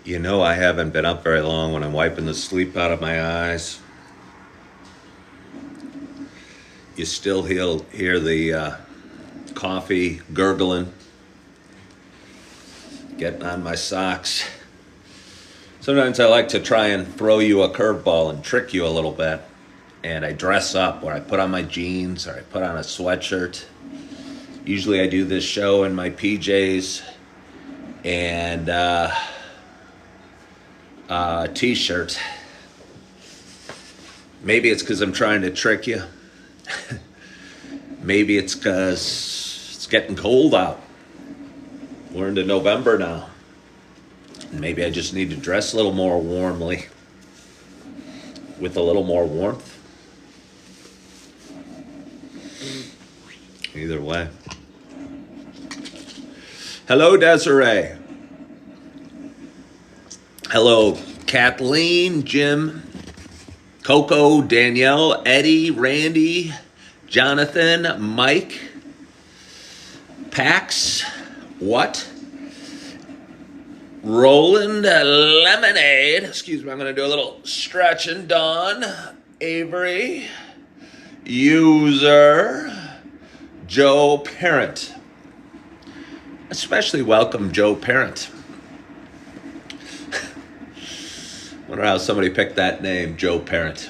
You know, I haven't been up very long when I'm wiping the sleep out of my eyes. You still hear the coffee gurgling, getting on my socks. Sometimes I like to try and throw you a curveball and trick you a little bit. And I dress up, or I put on my jeans, or I put on a sweatshirt. Usually I do this show in my PJs and t-shirt. Maybe it's because I'm trying to trick you. Maybe it's because it's getting cold out. We're into November now. Maybe I just need to dress a little more warmly, with a little more warmth. Either way. Hello, Desiree. Hello, Kathleen, Jim, Coco, Danielle, Eddie, Randy, Jonathan, Mike, Pax, what? Roland, Lemonade. Excuse me, I'm going to do a little stretching. Dawn, Avery, User, Joe Parent. Especially welcome Joe Parent. Wonder how somebody picked that name, Joe Parent.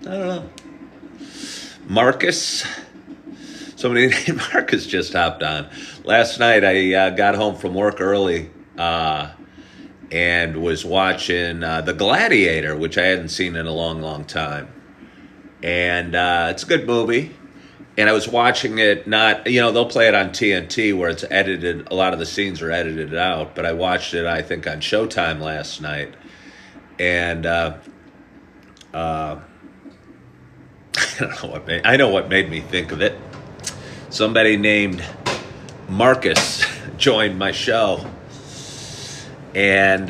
I don't know. Marcus. Somebody named Marcus just hopped on. Last night I got home from work early and was watching The Gladiator, which I hadn't seen in a long, long time. And it's a good movie. And I was watching it not, they'll play it on TNT where it's edited. A lot of the scenes are edited out. But I watched it, I think, on Showtime last night. And I don't know I know what made me think of it. Somebody named Marcus joined my show. And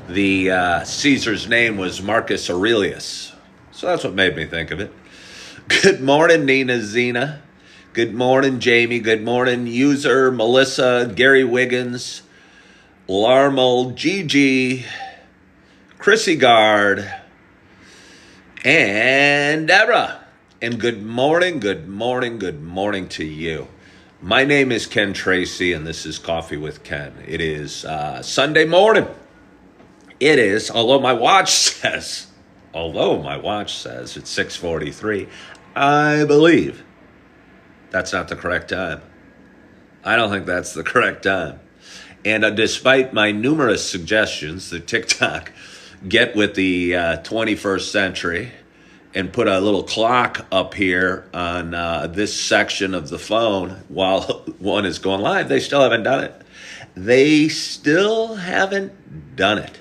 the Caesar's name was Marcus Aurelius. So that's what made me think of it. Good morning, Nina Zena. Good morning, Jamie. Good morning, User, Melissa, Gary Wiggins, Larmal, Gigi, Chrissy Guard, and Deborah. And good morning to you. My name is Ken Tracy, and this is Coffee with Ken. It is Sunday morning. It is, although my watch says it's 6:43, I believe that's not the correct time. I don't think that's the correct time. And despite my numerous suggestions that TikTok get with the 21st century and put a little clock up here on this section of the phone while one is going live, they still haven't done it. They still haven't done it.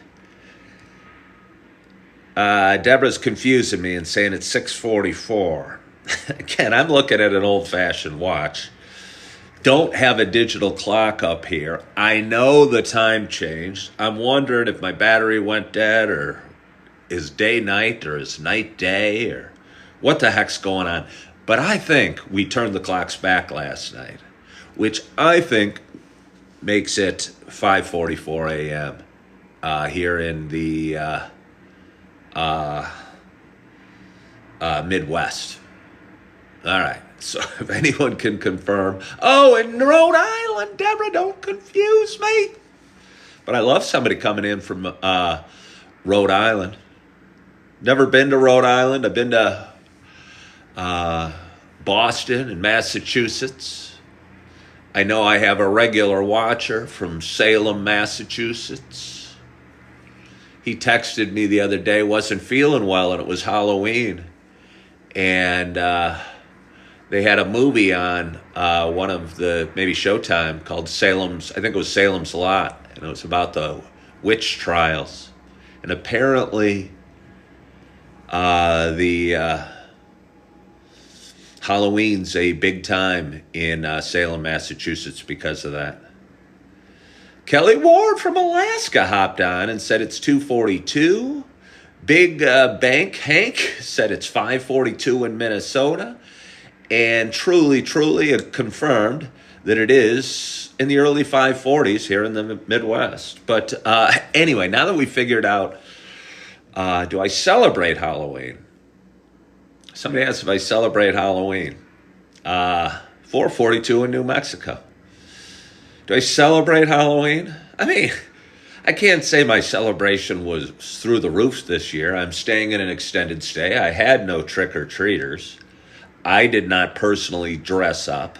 Deborah's confusing me and saying it's 6:44. Again, I'm looking at an old-fashioned watch. Don't have a digital clock up here. I know the time changed. I'm wondering if my battery went dead, or is day night, or is night day, or what the heck's going on. But I think we turned the clocks back last night, which I think makes it 5:44 a.m. Here in the Midwest. All right. So if anyone can confirm. Oh, in Rhode Island, Deborah, don't confuse me. But I love somebody coming in from Rhode Island. Never been to Rhode Island. I've been to Boston and Massachusetts. I know I have a regular watcher from Salem, Massachusetts. He texted me the other day, wasn't feeling well, and it was Halloween. And they had a movie on one of the, maybe Showtime, called Salem's, I think it was Salem's Lot. And it was about the witch trials. And apparently the Halloween's a big time in Salem, Massachusetts because of that. Kelly Ward from Alaska hopped on and said it's 2:42. Big Bank Hank said it's 5:42 in Minnesota. And truly confirmed than it is in the early 540s here in the Midwest. But anyway, now that we figured out, do I celebrate Halloween? Somebody asked if I celebrate Halloween. 442 in New Mexico. Do I celebrate Halloween? I mean, I can't say my celebration was through the roof this year. I'm staying in an extended stay. I had no trick-or-treaters. I did not personally dress up.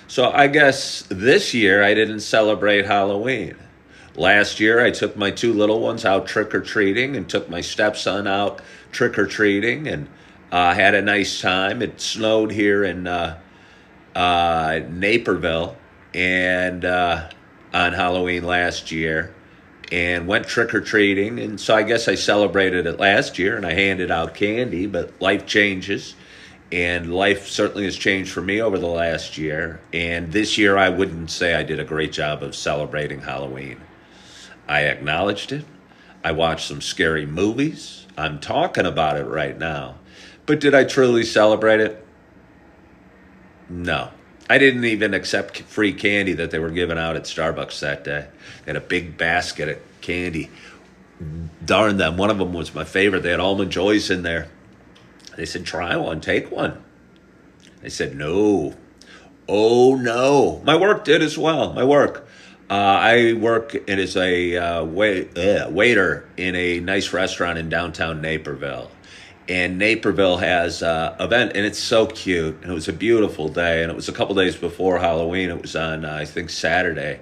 So I guess this year I didn't celebrate Halloween. Last year I took my two little ones out trick-or-treating and took my stepson out trick-or-treating and had a nice time. It snowed here in Naperville and on Halloween last year, and went trick-or-treating. And so I guess I celebrated it last year and I handed out candy, but life changes. And life certainly has changed for me over the last year. And this year I wouldn't say I did a great job of celebrating Halloween. I acknowledged it. I watched some scary movies. I'm talking about it right now. But did I truly celebrate it? No. I didn't even accept free candy that they were giving out at Starbucks that day. They had a big basket of candy. Darn them. One of them was my favorite. They had Almond Joys in there. They said, try one, take one. I said, no. Oh, no. My work did as well. My work. I work as a waiter in a nice restaurant in downtown Naperville. And Naperville has an event, and it's so cute. And it was a beautiful day, and it was a couple days before Halloween. It was on, I think, Saturday,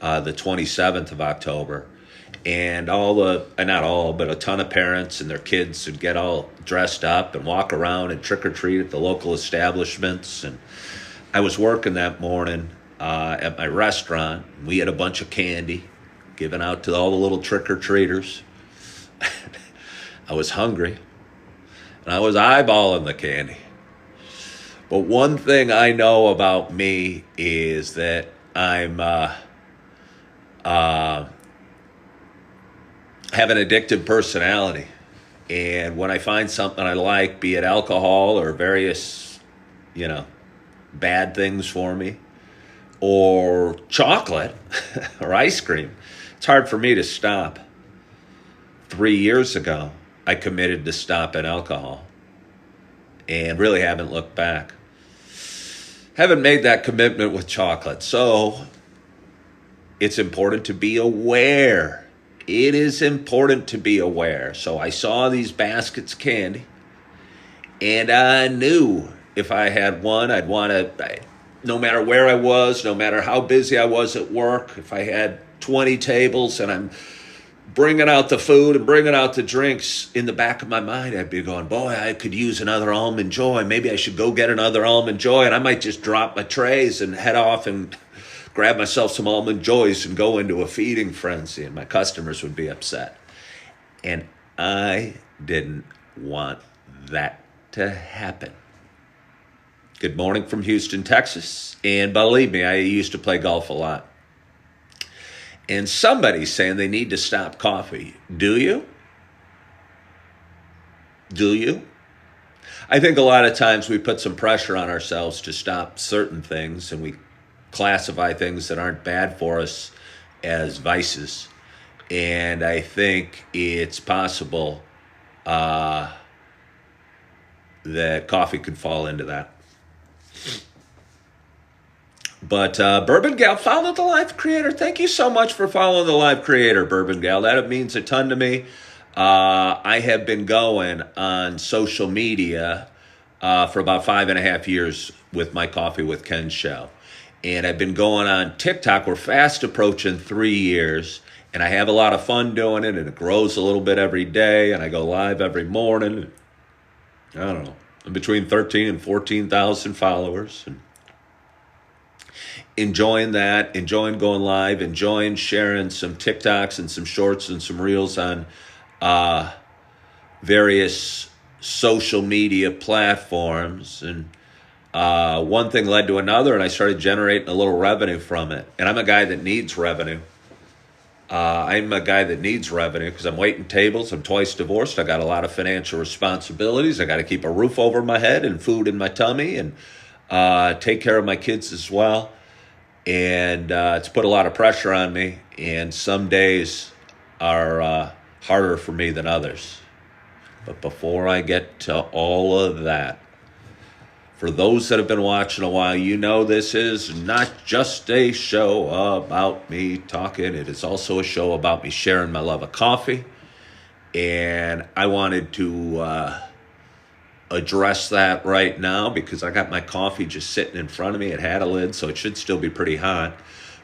the 27th of October. And not all, but a ton of parents and their kids would get all dressed up and walk around and trick-or-treat at the local establishments. And I was working that morning at my restaurant. We had a bunch of candy given out to all the little trick-or-treaters. I was hungry. And I was eyeballing the candy. But one thing I know about me is that I'm have an addictive personality. And when I find something I like, be it alcohol or various, bad things for me, or chocolate or ice cream, it's hard for me to stop. 3 years ago, I committed to stopping alcohol and really haven't looked back. Haven't made that commitment with chocolate. So it's important to be aware. It is important to be aware. So I saw these baskets of candy, and I knew if I had one, I'd want to, no matter where I was, no matter how busy I was at work, if I had 20 tables and I'm bringing out the food and bringing out the drinks, in the back of my mind, I'd be going, boy, I could use another Almond Joy. Maybe I should go get another Almond Joy. And I might just drop my trays and head off and grab myself some Almond Joys and go into a feeding frenzy. And my customers would be upset. And I didn't want that to happen. Good morning from Houston, Texas. And believe me, I used to play golf a lot. And somebody's saying they need to stop coffee. Do you? Do you? I think a lot of times we put some pressure on ourselves to stop certain things, and we classify things that aren't bad for us as vices. And I think it's possible that coffee could fall into that. But Bourbon Gal, follow the Live Creator. Thank you so much for following the Live Creator, Bourbon Gal. That means a ton to me. I have been going on social media for about 5.5 years with my Coffee with Ken show. And I've been going on TikTok. We're fast approaching 3 years. And I have a lot of fun doing it. And it grows a little bit every day. And I go live every morning. I don't know. I'm between 13 and 14,000 followers. And enjoying that, enjoying going live, enjoying sharing some TikToks and some shorts and some reels on various social media platforms. And one thing led to another, and I started generating a little revenue from it. And I'm a guy that needs revenue. Because I'm waiting tables. I'm twice divorced. I got a lot of financial responsibilities. I got to keep a roof over my head and food in my tummy and take care of my kids as well. and it's put a lot of pressure on me. And some days are harder for me than others. But before I get to all of that, for those that have been watching a while, you know this is not just a show about me talking. It is also a show about me sharing my love of coffee. And I wanted to address that right now because I got my coffee just sitting in front of me. It had a lid, so it should still be pretty hot.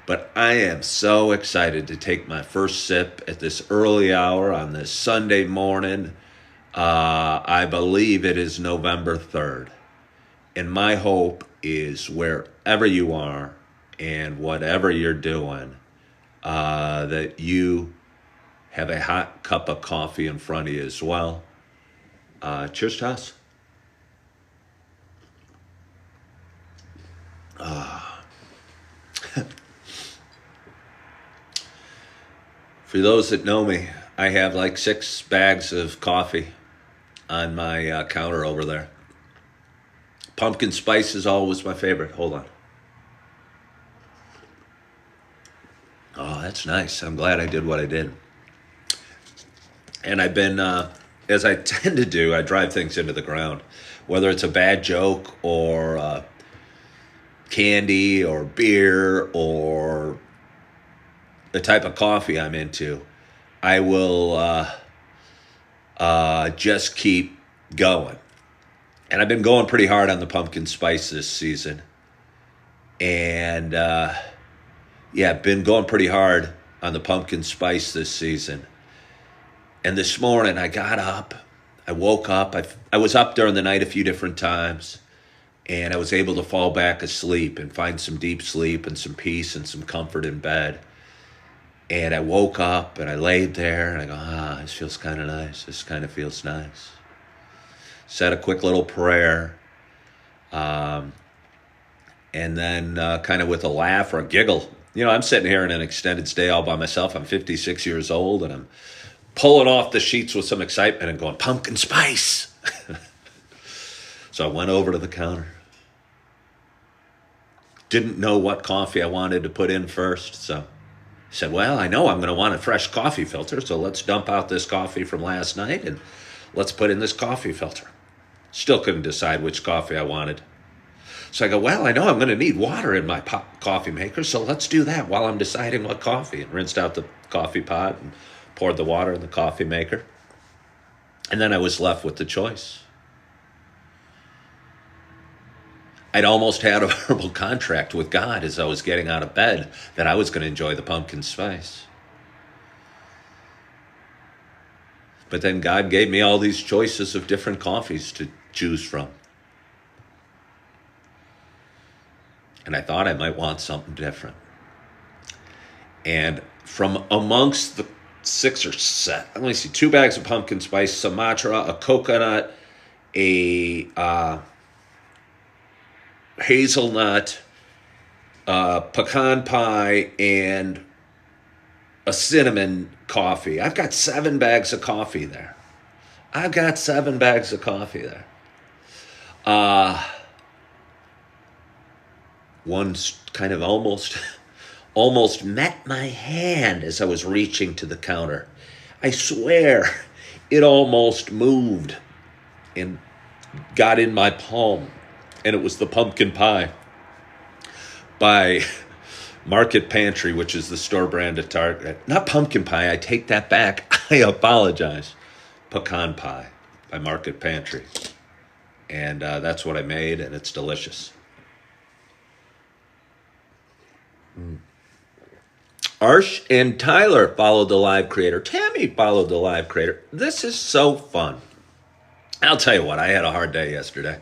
But I am so excited to take my first sip at this early hour on this Sunday morning. I believe it is November 3rd. And my hope is wherever you are and whatever you're doing, that you have a hot cup of coffee in front of you as well. Cheers to us. For those that know me, I have like 6 bags of coffee on my counter over there. Pumpkin spice is always my favorite. Hold on. Oh, that's nice. I'm glad I did what I did. And I've been, as I tend to do, I drive things into the ground. Whether it's a bad joke or candy or beer or the type of coffee I'm into, I will just keep going. And I've been going pretty hard on the pumpkin spice this season. And been going pretty hard on the pumpkin spice this season. And this morning I got up, I woke up, I was up during the night a few different times, and I was able to fall back asleep and find some deep sleep and some peace and some comfort in bed. And I woke up and I laid there and I go, this feels kind of nice. This kind of feels nice. Said a quick little prayer, and then kind of with a laugh or a giggle. You know, I'm sitting here in an extended stay all by myself. I'm 56 years old, and I'm pulling off the sheets with some excitement and going, pumpkin spice. So I went over to the counter. Didn't know what coffee I wanted to put in first, so I said, well, I know I'm going to want a fresh coffee filter, so let's dump out this coffee from last night and let's put in this coffee filter. Still couldn't decide which coffee I wanted. So I go, well, I know I'm going to need water in my coffee maker, so let's do that while I'm deciding what coffee. And rinsed out the coffee pot and poured the water in the coffee maker. And then I was left with the choice. I'd almost had a verbal contract with God as I was getting out of bed that I was going to enjoy the pumpkin spice. But then God gave me all these choices of different coffees to choose from. And I thought I might want something different. And from amongst the 6 or 7, let me see, 2 bags of pumpkin spice, Sumatra, a coconut, a hazelnut, pecan pie, and a cinnamon coffee. I've got 7 bags of coffee there. One's kind of almost met my hand as I was reaching to the counter. I swear, it almost moved and got in my palm. And it was the pumpkin pie by Market Pantry, which is the store brand at Target. Not pumpkin pie, I take that back. I apologize. Pecan pie by Market Pantry. And that's what I made, and it's delicious. Arsh and Tyler followed the live creator. Tammy followed the live creator. This is so fun. I'll tell you what, I had a hard day yesterday.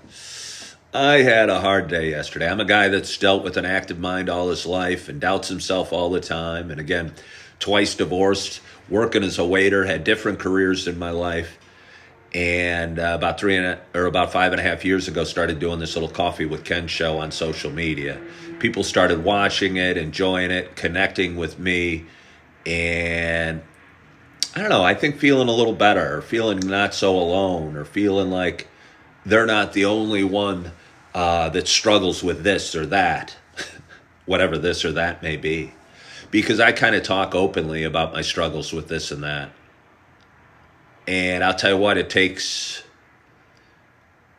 I'm a guy that's dealt with an active mind all his life and doubts himself all the time. And again, twice divorced, working as a waiter, had different careers in my life. And about 5.5 years ago, started doing this little Coffee with Ken show on social media. People started watching it, enjoying it, connecting with me. And I don't know, I think feeling a little better, or feeling not so alone, or feeling like they're not the only one that struggles with this or that. whatever this or that may be. Because I kind of talk openly about my struggles with this and that. And I'll tell you what, it takes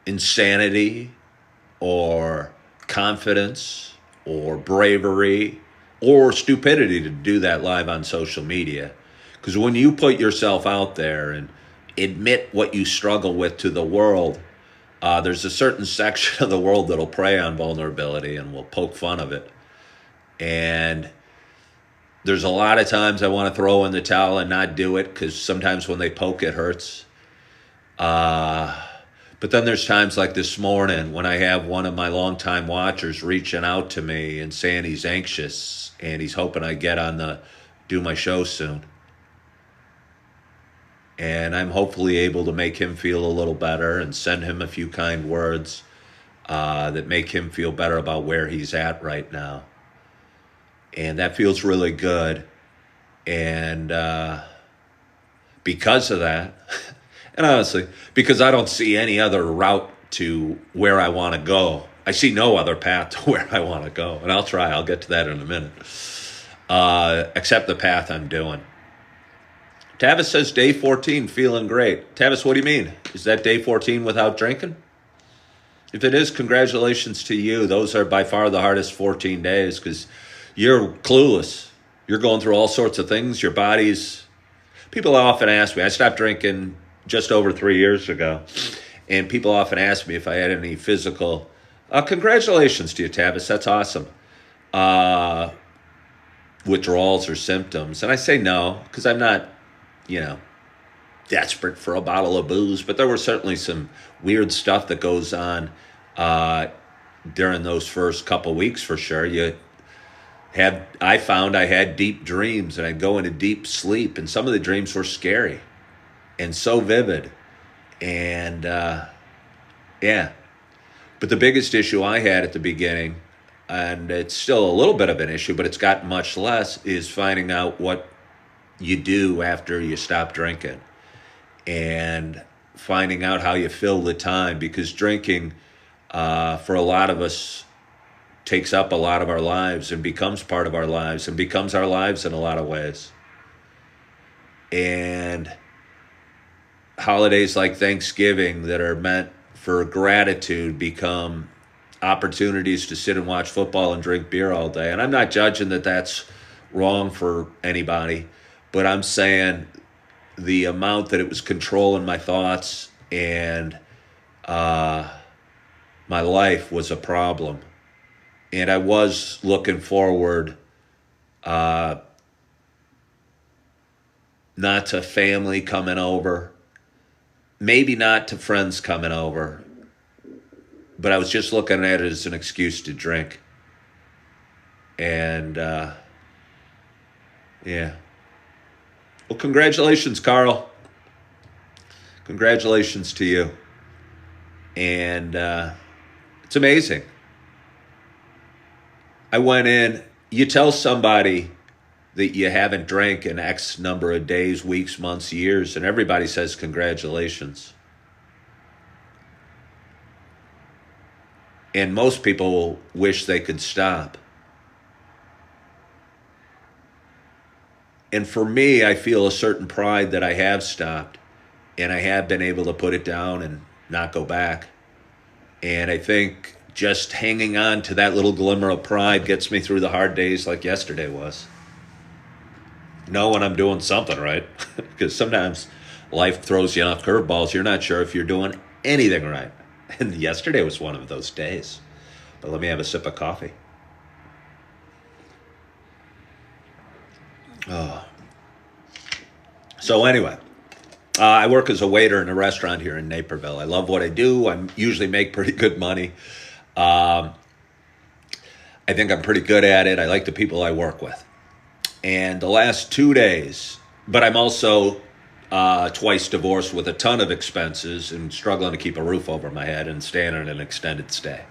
insanity or confidence or bravery or stupidity to do that live on social media. Because when you put yourself out there and admit what you struggle with to the world, there's a certain section of the world that'll prey on vulnerability and will poke fun of it. And there's a lot of times I want to throw in the towel and not do it because sometimes when they poke, it hurts. But then there's times like this morning when I have one of my longtime watchers reaching out to me and saying he's anxious and he's hoping I get on do my show soon. And I'm hopefully able to make him feel a little better and send him a few kind words that make him feel better about where he's at right now. And that feels really good. And because of that, and honestly, because I don't see any other route to where I want to go. I see no other path to where I want to go. And I'll get to that in a minute. Except the path I'm doing. Tavis says day 14, feeling great. Tavis, what do you mean? Is that day 14 without drinking? If it is, congratulations to you. Those are by far the hardest 14 days because you're clueless. You're going through all sorts of things. Your body's... People often ask me, I stopped drinking just over 3 years ago, and people often ask me if I had any physical... congratulations to you, Tavis. That's awesome. Withdrawals or symptoms. And I say no, because I'm not, desperate for a bottle of booze, but there were certainly some weird stuff that goes on during those first couple weeks for sure. I found I had deep dreams and I'd go into deep sleep, and some of the dreams were scary and so vivid. And yeah. But the biggest issue I had at the beginning, and it's still a little bit of an issue, but it's gotten much less, is finding out what you do after you stop drinking and finding out how you fill the time, because drinking for a lot of us takes up a lot of our lives and becomes part of our lives and becomes our lives in a lot of ways. And holidays like Thanksgiving that are meant for gratitude become opportunities to sit and watch football and drink beer all day. And I'm not judging that that's wrong for anybody, but I'm saying the amount that it was controlling my thoughts and my life was a problem. And I was looking forward not to family coming over, maybe not to friends coming over, but I was just looking at it as an excuse to drink. And yeah. Well, congratulations, Carl. Congratulations to you. And it's amazing. I went in, you tell somebody that you haven't drank in X number of days, weeks, months, years, and everybody says congratulations. And most people wish they could stop. And for me, I feel a certain pride that I have stopped, and I have been able to put it down and not go back. And I think just hanging on to that little glimmer of pride gets me through the hard days like yesterday was. Know when I'm doing something right, because sometimes life throws you off curveballs. You're not sure if you're doing anything right. And yesterday was one of those days. But let me have a sip of coffee. Oh. So anyway, I work as a waiter in a restaurant here in Naperville. I love what I do. I usually make pretty good money. I think I'm pretty good at it. I like the people I work with. And the last 2 days, but I'm also twice divorced with a ton of expenses and struggling to keep a roof over my head and staying in an extended stay.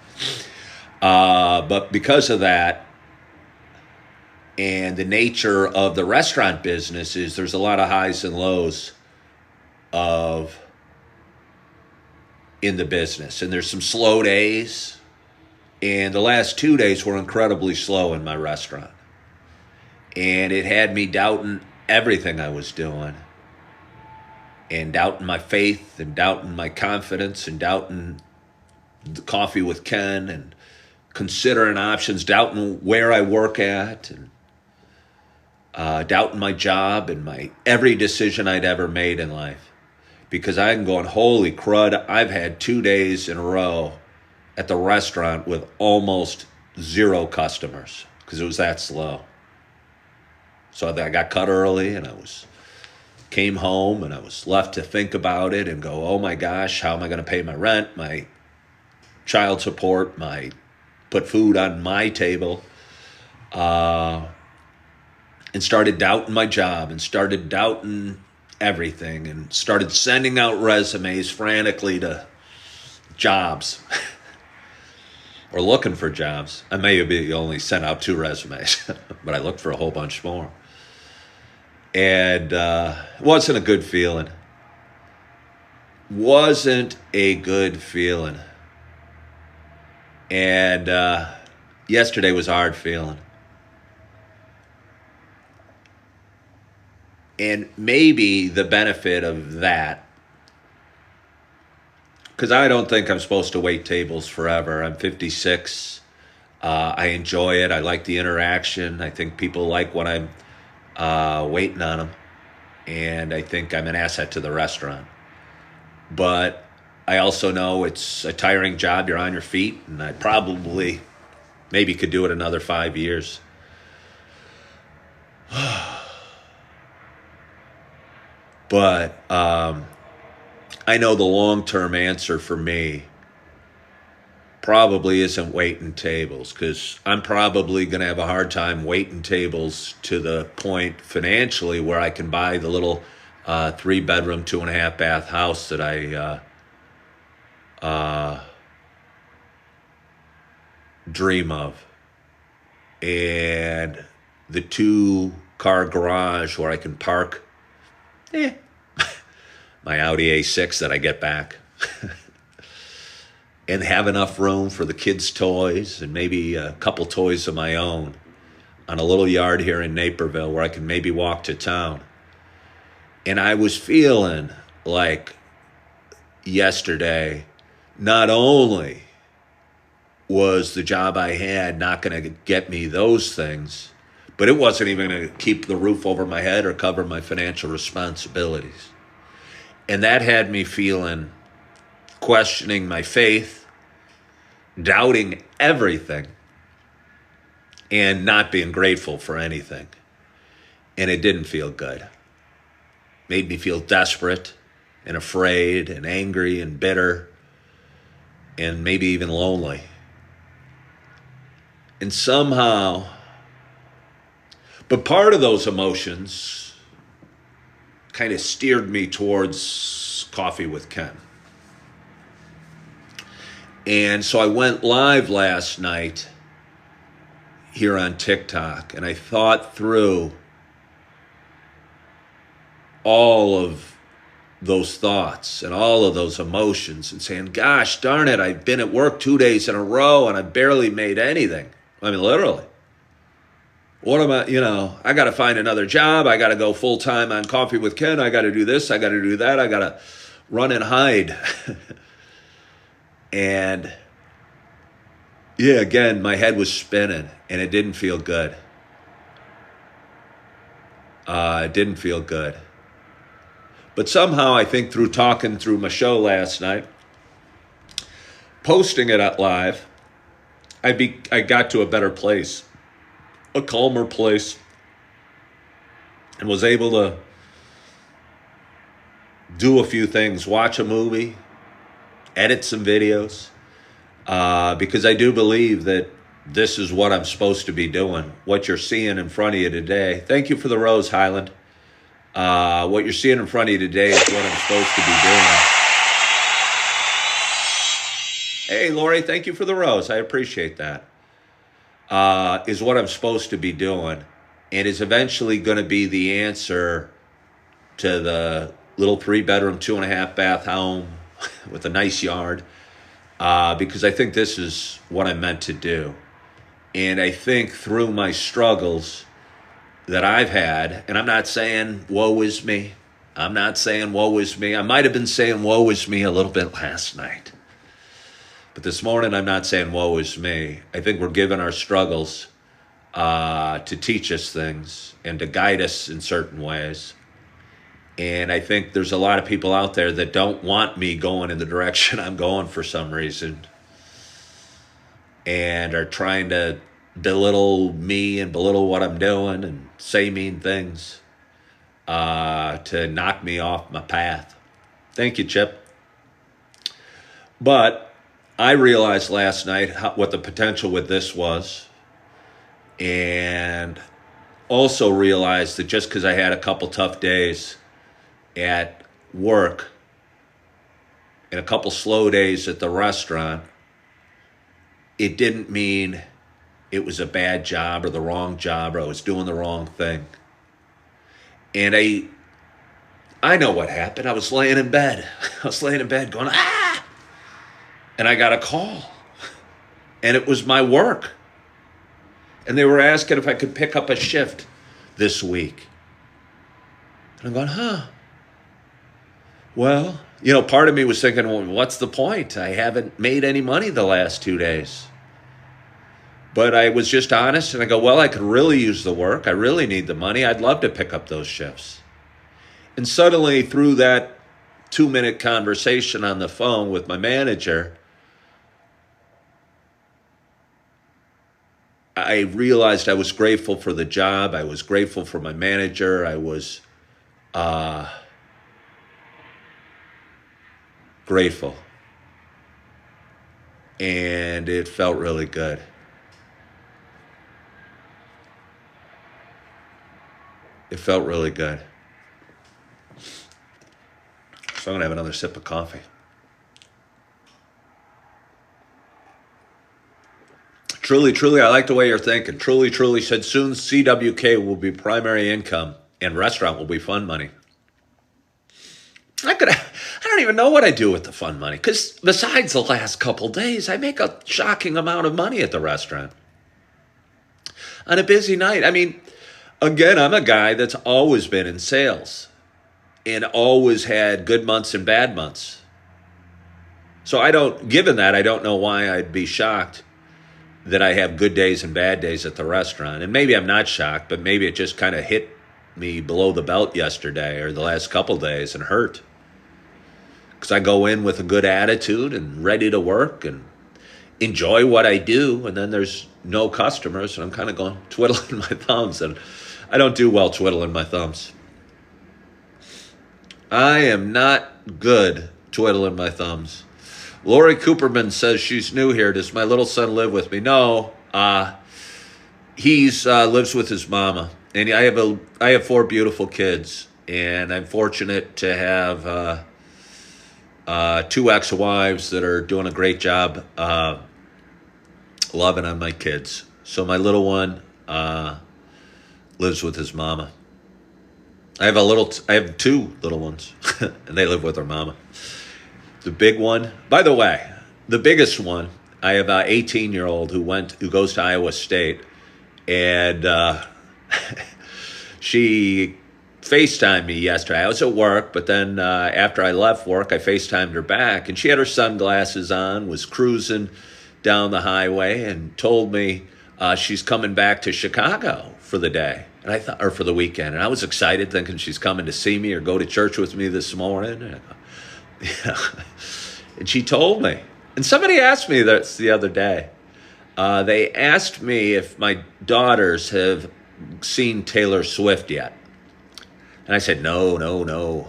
But because of that, and the nature of the restaurant business is there's a lot of highs and lows in the business. And there's some slow days And the last 2 days were incredibly slow in my restaurant. And it had me doubting everything I was doing, and doubting my faith, and doubting my confidence, and doubting the Coffee with Ken, and considering options, doubting where I work at, and doubting my job and my every decision I'd ever made in life. Because I'm going, holy crud, I've had 2 days in a row at the restaurant with almost zero customers because it was that slow. So I got cut early, and came home, and I was left to think about it and go, oh my gosh, how am I going to pay my rent, my child support, put food on my table, and started doubting my job, and started doubting everything, and started sending out resumes frantically to jobs or looking for jobs. I may have only sent out 2 resumes, but I looked for a whole bunch more. And it wasn't a good feeling. Wasn't a good feeling. And yesterday was a hard feeling. And maybe the benefit of that, because I don't think I'm supposed to wait tables forever. I'm 56. I enjoy it. I like the interaction. I think people like when I'm waiting on them. And I think I'm an asset to the restaurant. But I also know it's a tiring job. You're on your feet. And I probably maybe could do it another 5 years. But I know the long-term answer for me probably isn't waiting tables, because I'm probably going to have a hard time waiting tables to the point financially where I can buy the little 3-bedroom, 2.5-bath house that I dream of, and the 2-car garage where I can park my Audi A6 that I get back, and have enough room for the kids' toys and maybe a couple toys of my own on a little yard here in Naperville where I can maybe walk to town. And I was feeling like yesterday, not only was the job I had not going to get me those things, but it wasn't even going to keep the roof over my head or cover my financial responsibilities. And that had me feeling, questioning my faith, doubting everything, and not being grateful for anything. And it didn't feel good. Made me feel desperate and afraid and angry and bitter and maybe even lonely. And somehow, but part of those emotions kind of steered me towards Coffee with Ken. And so I went live last night here on TikTok, and I thought through all of those thoughts and all of those emotions and saying, gosh darn it, I've been at work 2 days in a row and I barely made anything. I mean, literally. What am I got to find another job. I got to go full time on Coffee with Ken. I got to do this. I got to do that. I got to run and hide. And yeah, again, my head was spinning and it didn't feel good. It didn't feel good. But somehow I think through talking through my show last night, posting it out live, I got to a better place, a calmer place, and was able to do a few things, watch a movie, edit some videos, because I do believe that this is what I'm supposed to be doing, what you're seeing in front of you today. Thank you for the rose, Highland. What you're seeing in front of you today is what I'm supposed to be doing. Hey, Lori, thank you for the rose. I appreciate that. Is what I'm supposed to be doing, and is eventually going to be the answer to the little 3-bedroom, 2.5-bath home with a nice yard because I think this is what I'm meant to do. And I think through my struggles that I've had, and I'm not saying woe is me. I'm not saying woe is me. I might have been saying woe is me a little bit last night. But this morning, I'm not saying woe is me. I think we're given our struggles to teach us things and to guide us in certain ways. And I think there's a lot of people out there that don't want me going in the direction I'm going for some reason and are trying to belittle me and belittle what I'm doing and say mean things to knock me off my path. Thank you, Chip. But I realized last night what the potential with this was, and also realized that just because I had a couple tough days at work and a couple slow days at the restaurant, it didn't mean it was a bad job or the wrong job or I was doing the wrong thing. And I know what happened. I was laying in bed. I was laying in bed going, ah! And I got a call. And it was my work. And they were asking if I could pick up a shift this week. And I'm going, huh. Well, part of me was thinking, well, what's the point? I haven't made any money the last 2 days. But I was just honest, and I go, well, I could really use the work. I really need the money. I'd love to pick up those shifts. And suddenly, through that 2-minute conversation on the phone with my manager, I realized I was grateful for the job. I was grateful for my manager. I was grateful. And it felt really good. It felt really good. So I'm going to have another sip of coffee. Truly, truly, I like the way you're thinking. Truly, truly said soon CWK will be primary income and restaurant will be fun money. I don't even know what I do with the fun money because besides the last couple days, I make a shocking amount of money at the restaurant. On a busy night, again, I'm a guy that's always been in sales and always had good months and bad months. So given that, I don't know why I'd be shocked that I have good days and bad days at the restaurant. And maybe I'm not shocked, but maybe it just kind of hit me below the belt yesterday or the last couple days and hurt. Because I go in with a good attitude and ready to work and enjoy what I do. And then there's no customers and I'm kind of going twiddling my thumbs. And I don't do well twiddling my thumbs. I am not good twiddling my thumbs. Lori Cooperman says she's new here. Does my little son live with me? No, he's lives with his mama, and I have 4 beautiful kids, and I'm fortunate to have 2 ex-wives that are doing a great job loving on my kids. So my little one lives with his mama. I have 2 little ones, and they live with their mama. The big one, by the way, the biggest one, I have an 18-year-old who goes to Iowa State, and she FaceTimed me yesterday. I was at work, but then after I left work, I FaceTimed her back, and she had her sunglasses on, was cruising down the highway, and told me she's coming back to Chicago for the day, or for the weekend, and I was excited, thinking she's coming to see me or go to church with me this morning. And and she told me, and somebody asked me this the other day. They asked me if my daughters have seen Taylor Swift yet. And I said, no,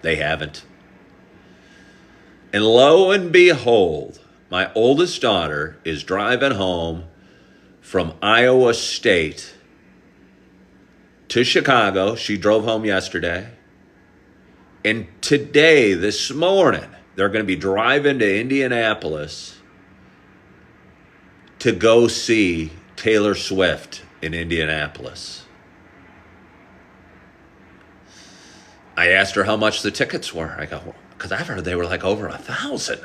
they haven't. And lo and behold, my oldest daughter is driving home from Iowa State to Chicago. She drove home yesterday. And today, this morning, they're going to be driving to Indianapolis to go see Taylor Swift in Indianapolis. I asked her how much the tickets were. I go, because I've heard they were like over 1,000.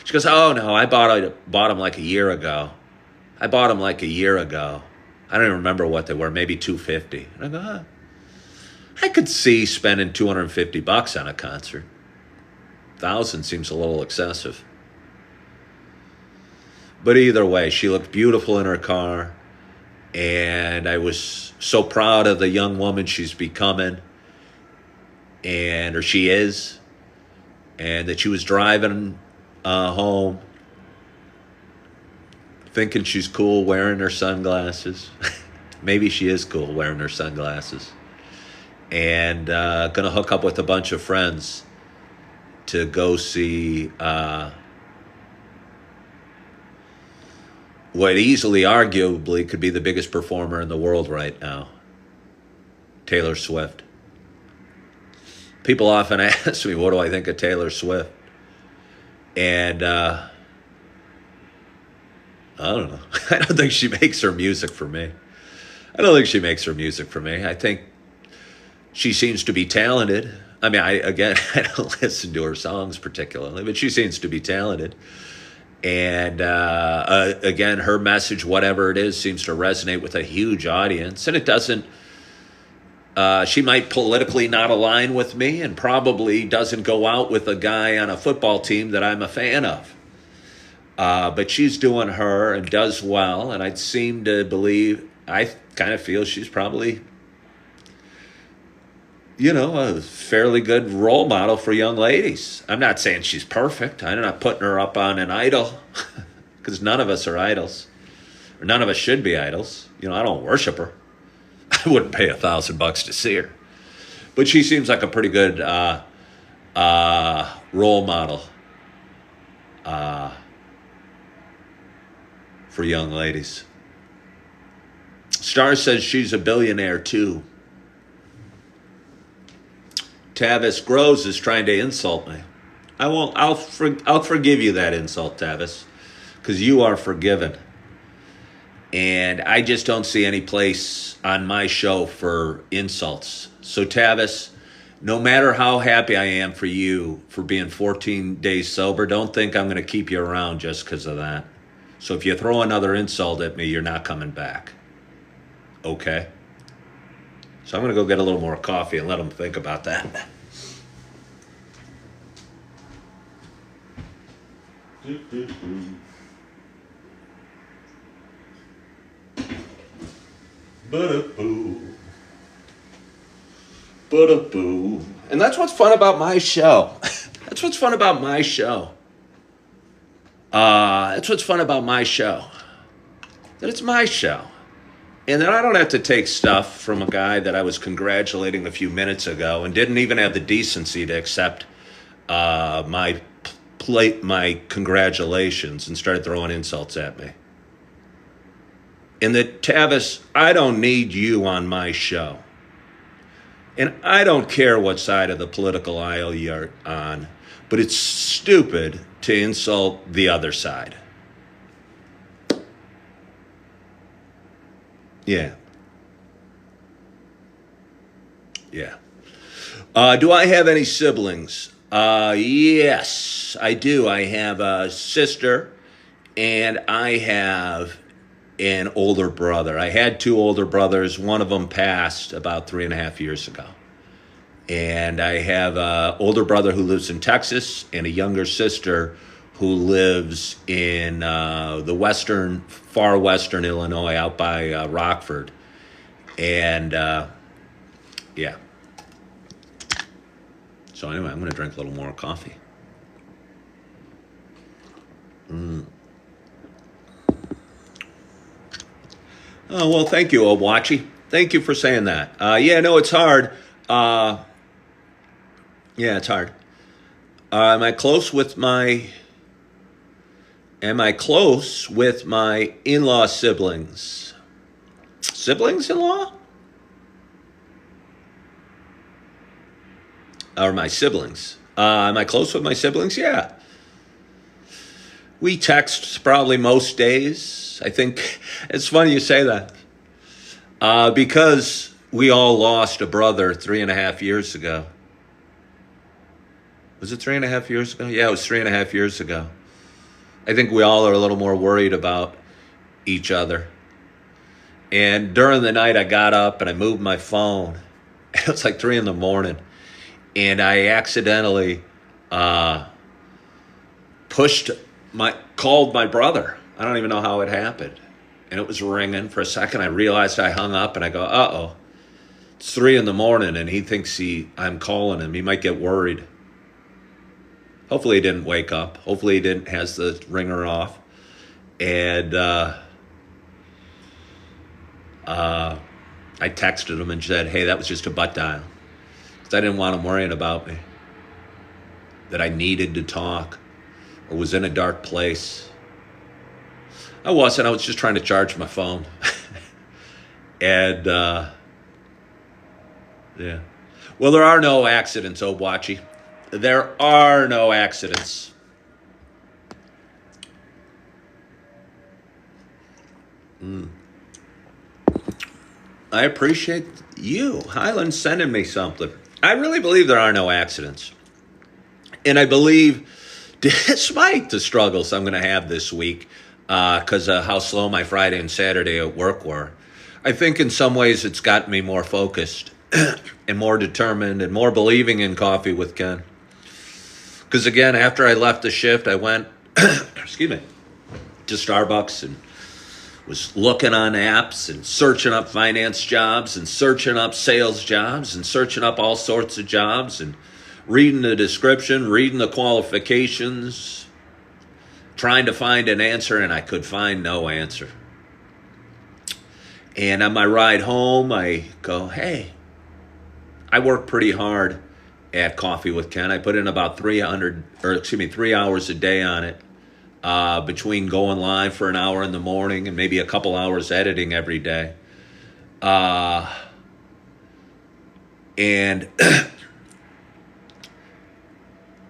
She goes, oh no, I bought them like a year ago. I bought them like a year ago. I don't even remember what they were, maybe $250. And I go, huh. I could see spending $250 on a concert. 1,000 seems a little excessive. But either way, she looked beautiful in her car. And I was so proud of the young woman she's becoming. Or she is. And that she was driving home, thinking she's cool wearing her sunglasses. Maybe she is cool wearing her sunglasses. And gonna hook up with a bunch of friends to go see what easily, arguably, could be the biggest performer in the world right now, Taylor Swift. People often ask me, what do I think of Taylor Swift? And I don't know. I don't think she makes her music for me. I think she seems to be talented. I mean, I don't listen to her songs particularly, but she seems to be talented. And again, her message, whatever it is, seems to resonate with a huge audience. And it doesn't, she might politically not align with me and probably doesn't go out with a guy on a football team that I'm a fan of. But she's doing her and does well. And I kind of feel she's probably, a fairly good role model for young ladies. I'm not saying she's perfect. I'm not putting her up on an idol because none of us are idols, or none of us should be idols. I don't worship her. I wouldn't pay $1,000 to see her, but she seems like a pretty good role model for young ladies. Star says she's a billionaire too. Tavis Groves is trying to insult me. I'll forgive you that insult, Tavis, because you are forgiven. And I just don't see any place on my show for insults. So Tavis, no matter how happy I am for you for being 14 days sober, don't think I'm going to keep you around just because of that. So if you throw another insult at me, you're not coming back. Okay? So I'm going to go get a little more coffee and let them think about that. Ba-da-boo. And that's what's fun about my show. That's what's fun about my show. That it's my show. And then I don't have to take stuff from a guy that I was congratulating a few minutes ago and didn't even have the decency to accept my congratulations and started throwing insults at me. And that, Tavis, I don't need you on my show. And I don't care what side of the political aisle you're on, but it's stupid to insult the other side. Yeah. Do I have any siblings? Yes, I do. I have a sister, and I have an older brother. I had two older brothers. One of them passed about 3.5 years ago. And I have an older brother who lives in Texas and a younger sister who lives in the far western Illinois, out by Rockford. And yeah. So anyway, I'm going to drink a little more coffee. Oh, well, thank you, Owachi. Thank you for saying that. It's hard. It's hard. Am I close with my in-law siblings? Siblings-in-law? Or my siblings? Am I close with my siblings? Yeah. We text probably most days. I think it's funny you say that. Because we all lost a brother 3.5 years ago. Was it 3.5 years ago? Yeah, it was 3.5 years ago. I think we all are a little more worried about each other. And during the night, I got up and I moved my phone. It was like 3 in the morning. And I accidentally called my brother. I don't even know how it happened. And it was ringing. For a second, I realized I hung up and I go, uh-oh. It's 3 in the morning and he thinks I'm calling him. He might get worried. Hopefully he didn't wake up. Hopefully he didn't has the ringer off. And I texted him and said, hey, that was just a butt dial. Because I didn't want him worrying about me. That I needed to talk or was in a dark place. I wasn't. I was just trying to charge my phone. And, yeah. Well, there are no accidents, Obwachi. There are no accidents. I appreciate you, Highland, sending me something. I really believe there are no accidents. And I believe, despite the struggles I'm going to have this week, because of how slow my Friday and Saturday at work were, I think in some ways it's gotten me more focused and more determined and more believing in Coffee with Ken. Because again, after I left the shift, I went, excuse me, to Starbucks and was looking on apps and searching up finance jobs and searching up sales jobs and searching up all sorts of jobs and reading the description, reading the qualifications, trying to find an answer, and I could find no answer. And on my ride home, I go, hey, I work pretty hard at Coffee with Ken. I put in about 3 hours a day on it, between going live for an hour in the morning and maybe a couple hours editing every day. And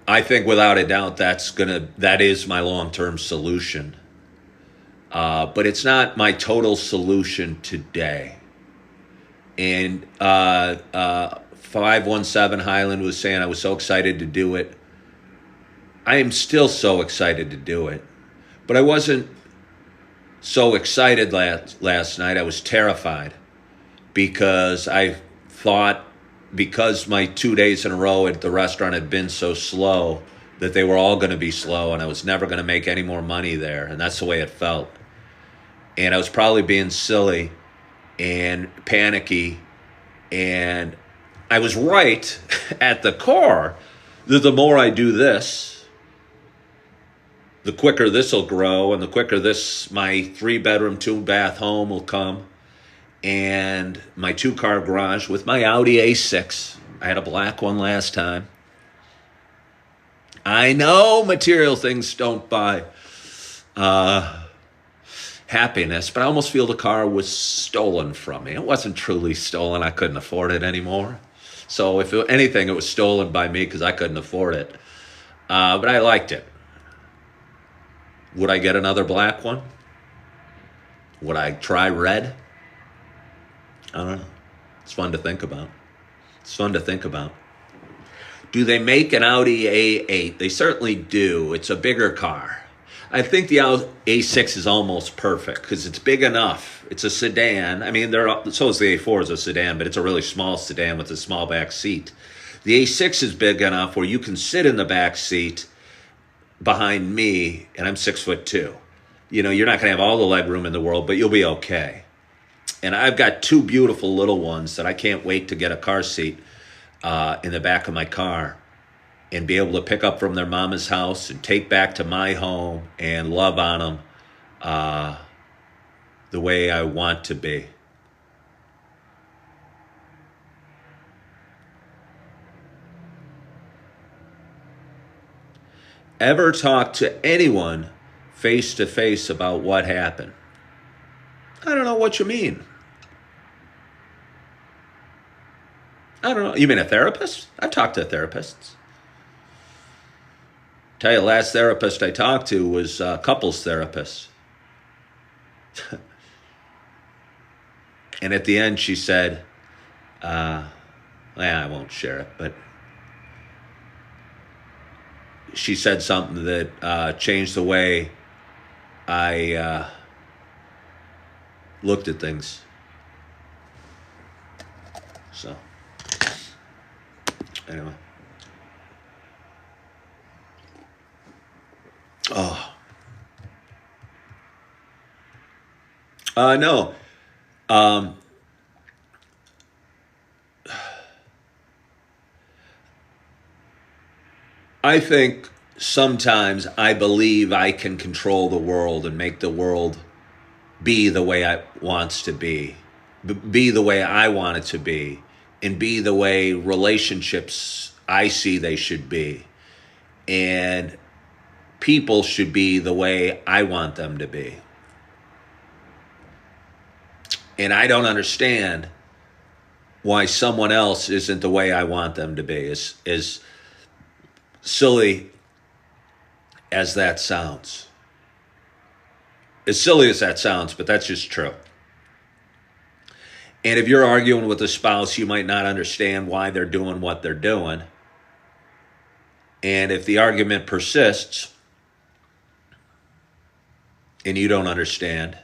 I think without a doubt that is my long-term solution. But it's not my total solution today. And 517 Highland was saying I was so excited to do it. I am still so excited to do it. But I wasn't so excited last night. I was terrified because I thought, because my 2 days in a row at the restaurant had been so slow, that they were all going to be slow and I was never going to make any more money there. And that's the way it felt. And I was probably being silly and panicky. And I was right at the core that the more I do this, the quicker this will grow and the quicker my 3-bedroom, 2-bath home will come. And my 2-car garage with my Audi A6. I had a black one last time. I know material things don't buy happiness, but I almost feel the car was stolen from me. It wasn't truly stolen. I couldn't afford it anymore. So if anything, it was stolen by me because I couldn't afford it. But I liked it. Would I get another black one? Would I try red? I don't know. It's fun to think about. It's fun to think about. Do they make an Audi A8? They certainly do. It's a bigger car. I think the A6 is almost perfect because it's big enough. It's a sedan. I mean, so is the A4 is a sedan, but it's a really small sedan with a small back seat. The A6 is big enough where you can sit in the back seat behind me, and I'm 6'2". You know, you're not going to have all the leg room in the world, but you'll be okay. And I've got 2 beautiful little ones that I can't wait to get a car seat in the back of my car and be able to pick up from their mama's house and take back to my home and love on them the way I want to be. Ever talk to anyone face to face about what happened? I don't know what you mean. I don't know. You mean a therapist? I've talked to therapists. Tell you, the last therapist I talked to was a couples therapist. And at the end she said, I won't share it, but she said something that changed the way I looked at things. So, anyway. Oh, no. Um, I think sometimes I believe I can control the world and make the world be the way I wants to be the way I want it to be, and be the way relationships I see they should be, and people should be the way I want them to be. And I don't understand why someone else isn't the way I want them to be. As silly as that sounds. As silly as that sounds, but that's just true. And if you're arguing with a spouse, you might not understand why they're doing what they're doing. And if the argument persists and you don't understand,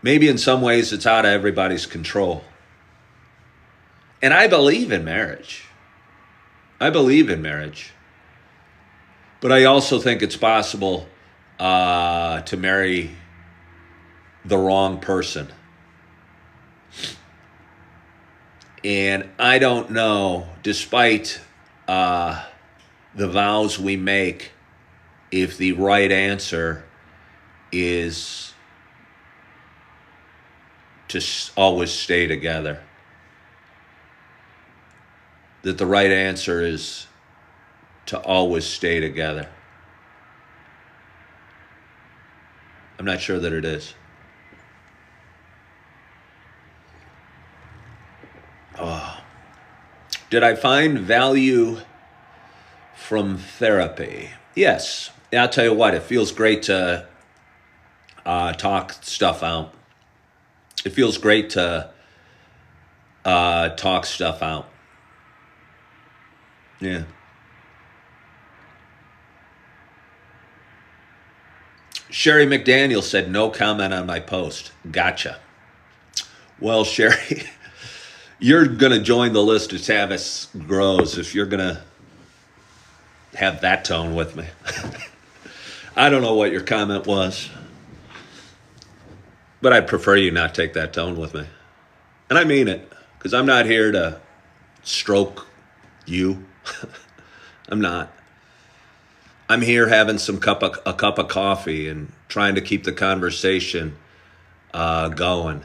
maybe in some ways it's out of everybody's control. And I believe in marriage. I believe in marriage. But I also think it's possible to marry the wrong person. And I don't know, despite the vows we make, if the right answer is to always stay together. That the right answer is to always stay together. I'm not sure that it is. Oh. Did I find value from therapy? Yes. Yeah, I'll tell you what, it feels great to talk stuff out. It feels great to talk stuff out. Yeah. Sherry McDaniel said, no comment on my post. Gotcha. Well, Sherry, you're going to join the list of Tavis Grows if you're going to have that tone with me. I don't know what your comment was, but I'd prefer you not take that tone with me. And I mean it, because I'm not here to stroke you. I'm not. I'm here having a cup of coffee and trying to keep the conversation going.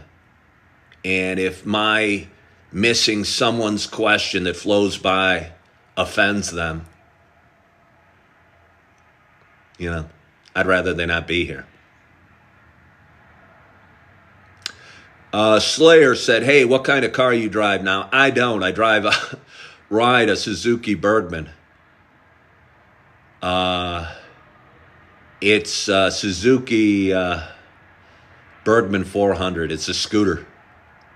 And if my missing someone's question that flows by offends them, I'd rather they not be here. Slayer said, hey, what kind of car you drive now? I don't. I drive a Suzuki Bergman. It's Suzuki Bergman 400. It's a scooter.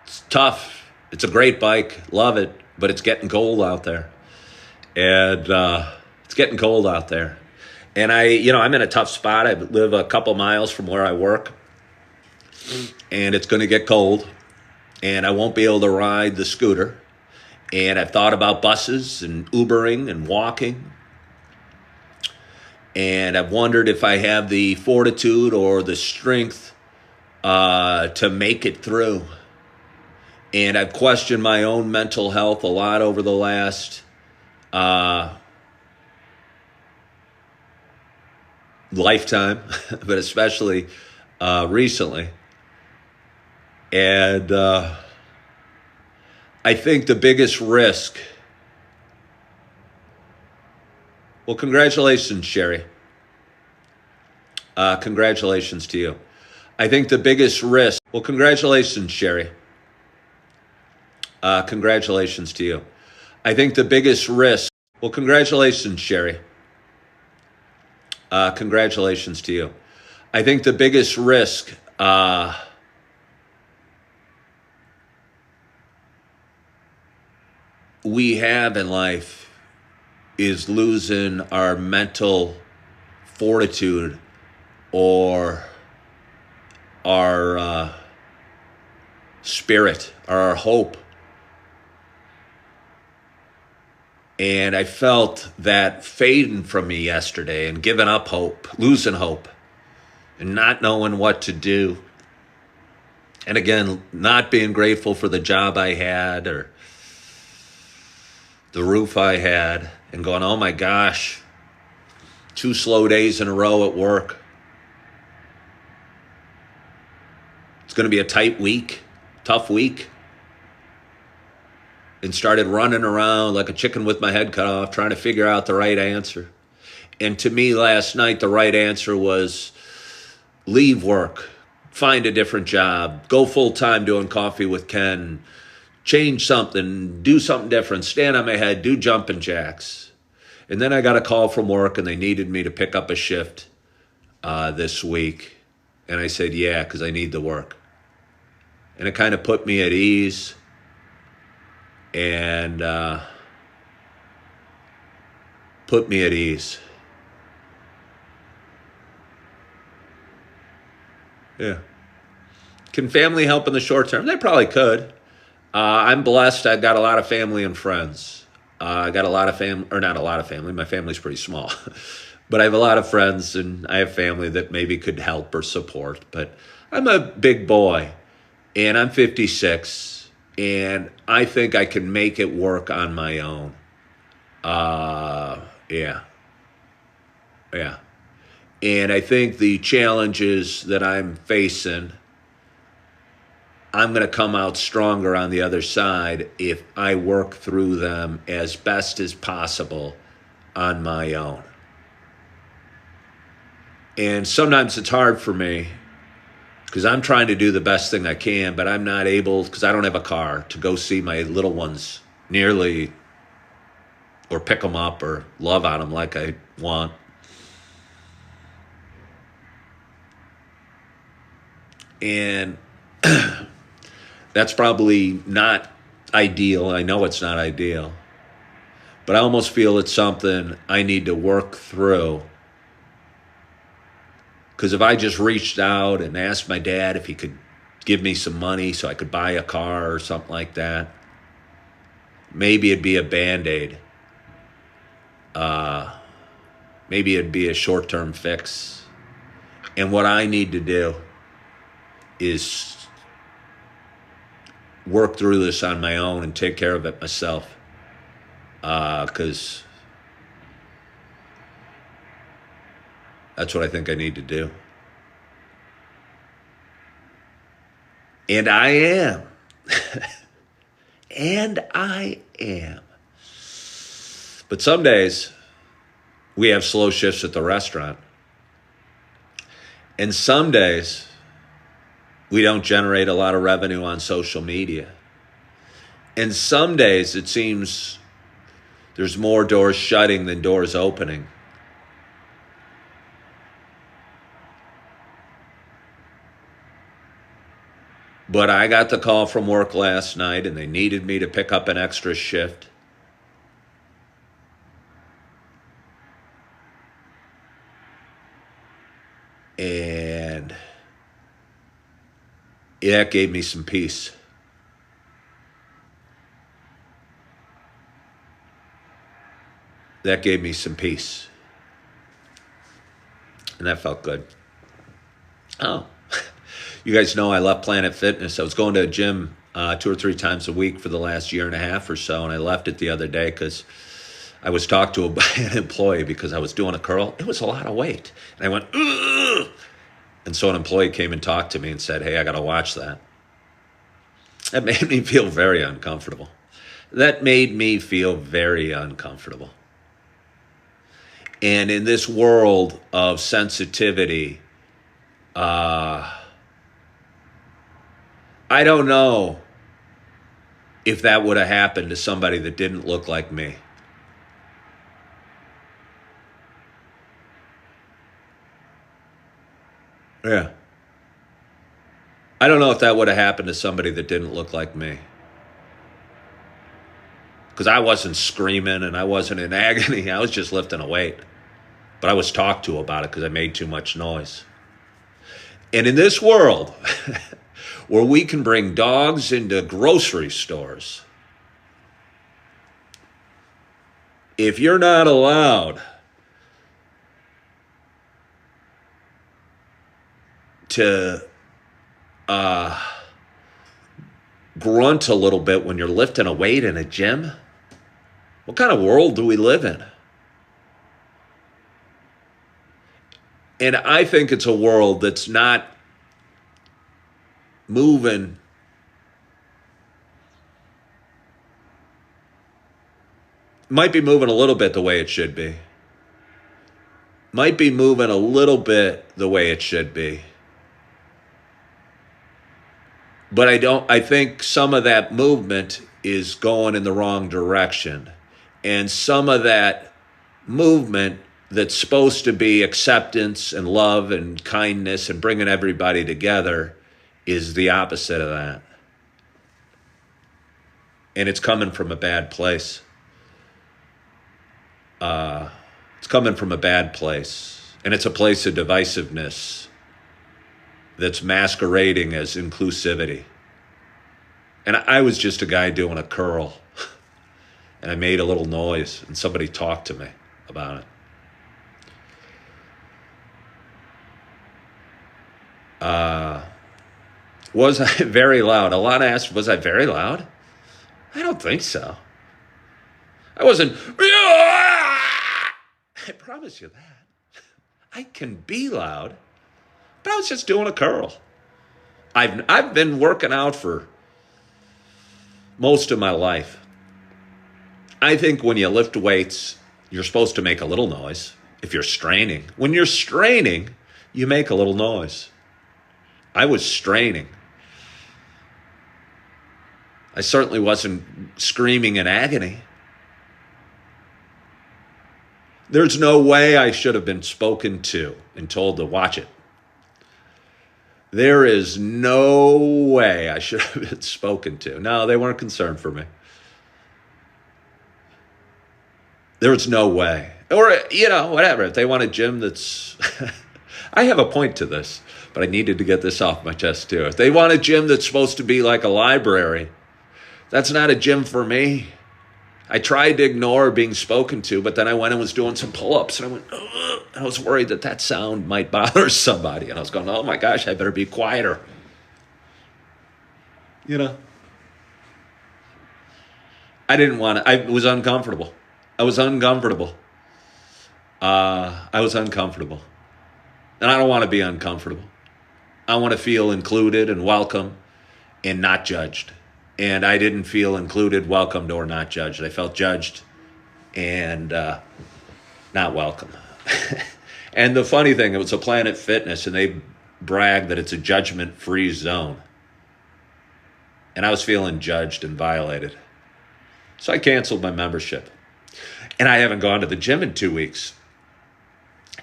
It's tough. It's a great bike. Love it. But it's getting cold out there. And it's getting cold out there. And I'm in a tough spot. I live a couple miles from where I work. And it's going to get cold. And I won't be able to ride the scooter. And I've thought about buses and Ubering and walking. And I've wondered if I have the fortitude or the strength to make it through. And I've questioned my own mental health a lot over the last lifetime, but especially recently. And I think the biggest risk... Well, congratulations, Sherry. Congratulations to you. I think the biggest risk... Well, congratulations, Sherry. Congratulations to you. I think the biggest risk... Well, congratulations, Sherry. Congratulations to you. I think the biggest risk... we have in life is losing our mental fortitude or our spirit or our hope. And I felt that fading from me yesterday and giving up hope, losing hope, and not knowing what to do. And again, not being grateful for the job I had or the roof I had, and going, oh my gosh, 2 slow days in a row at work. It's going to be a tight week, tough week. And started running around like a chicken with my head cut off, trying to figure out the right answer. And to me last night, the right answer was leave work, find a different job, go full time doing Coffee with Ken, change something, do something different, stand on my head, do jumping jacks. And then I got a call from work and they needed me to pick up a shift this week. And I said, yeah, because I need the work. And it kind of put me at ease. And put me at ease. Yeah. Can family help in the short term? They probably could. I'm blessed. I've got a lot of family and friends. I got a lot of family, or not a lot of family. My family's pretty small. But I have a lot of friends and I have family that maybe could help or support. But I'm a big boy and I'm 56. And I think I can make it work on my own. Yeah. And I think the challenges that I'm facing, I'm going to come out stronger on the other side if I work through them as best as possible on my own. And sometimes it's hard for me because I'm trying to do the best thing I can, but I'm not able, because I don't have a car, to go see my little ones nearly, or pick them up or love on them like I want. And that's probably not ideal. I know it's not ideal. But I almost feel it's something I need to work through. Because if I just reached out and asked my dad if he could give me some money so I could buy a car or something like that, maybe it'd be a Band-Aid. Maybe it'd be a short-term fix. And what I need to do is work through this on my own and take care of it myself. Because that's what I think I need to do. And I am. And I am. But some days we have slow shifts at the restaurant. And some days we don't generate a lot of revenue on social media. And some days it seems there's more doors shutting than doors opening. But I got the call from work last night and they needed me to pick up an extra shift. And that gave me some peace. That gave me some peace. And that felt good. Oh, you guys know I left Planet Fitness. I was going to a gym 2 or 3 times a week for the last year and a half or so, and I left it the other day because I was talked to by an employee because I was doing a curl. It was a lot of weight. And I went, ugh! And so an employee came and talked to me and said, hey, I got to watch that. That made me feel very uncomfortable. And in this world of sensitivity, I don't know if that would have happened to somebody that didn't look like me. Yeah. I don't know if that would have happened to somebody that didn't look like me. because I wasn't screaming and I wasn't in agony. I was just lifting a weight. But I was talked to about it because I made too much noise. And in this world, where we can bring dogs into grocery stores, if you're not allowed to grunt a little bit when you're lifting a weight in a gym, what kind of world do we live in? And I think it's a world that's not moving might be moving a little bit the way it should be. Might be moving a little bit the way it should be. But I think some of that movement is going in the wrong direction. And some of that movement that's supposed to be acceptance and love and kindness and bringing everybody together is the opposite of that. And it's coming from a bad place. It's coming from a bad place. And it's a place of divisiveness that's masquerading as inclusivity. And I was just a guy doing a curl. And I made a little noise, and somebody talked to me about it. Was I very loud? Alana asked, was I very loud? I don't think so. I wasn't. I promise you that. I can be loud, but I was just doing a curl. I've been working out for most of my life. I think when you lift weights, you're supposed to make a little noise if you're straining. When you're straining, you make a little noise. I was straining. I certainly wasn't screaming in agony. There's no way I should have been spoken to and told to watch it. There is no way I should have been spoken to. No, they weren't concerned for me. There was no way. Or, whatever. If they want a gym that's... I have a point to this, but I needed to get this off my chest too. If they want a gym that's supposed to be like a library, that's not a gym for me. I tried to ignore being spoken to, but then I went and was doing some pull-ups, and I went, ugh. I was worried that sound might bother somebody. And I was going, oh my gosh, I better be quieter. I didn't want to. I was uncomfortable. I was uncomfortable. And I don't want to be uncomfortable. I want to feel included and welcome and not judged. And I didn't feel included, welcomed, or not judged. I felt judged and not welcome. And the funny thing, it was a Planet Fitness, and they brag that it's a judgment-free zone. And I was feeling judged and violated. So I canceled my membership. And I haven't gone to the gym in 2 weeks.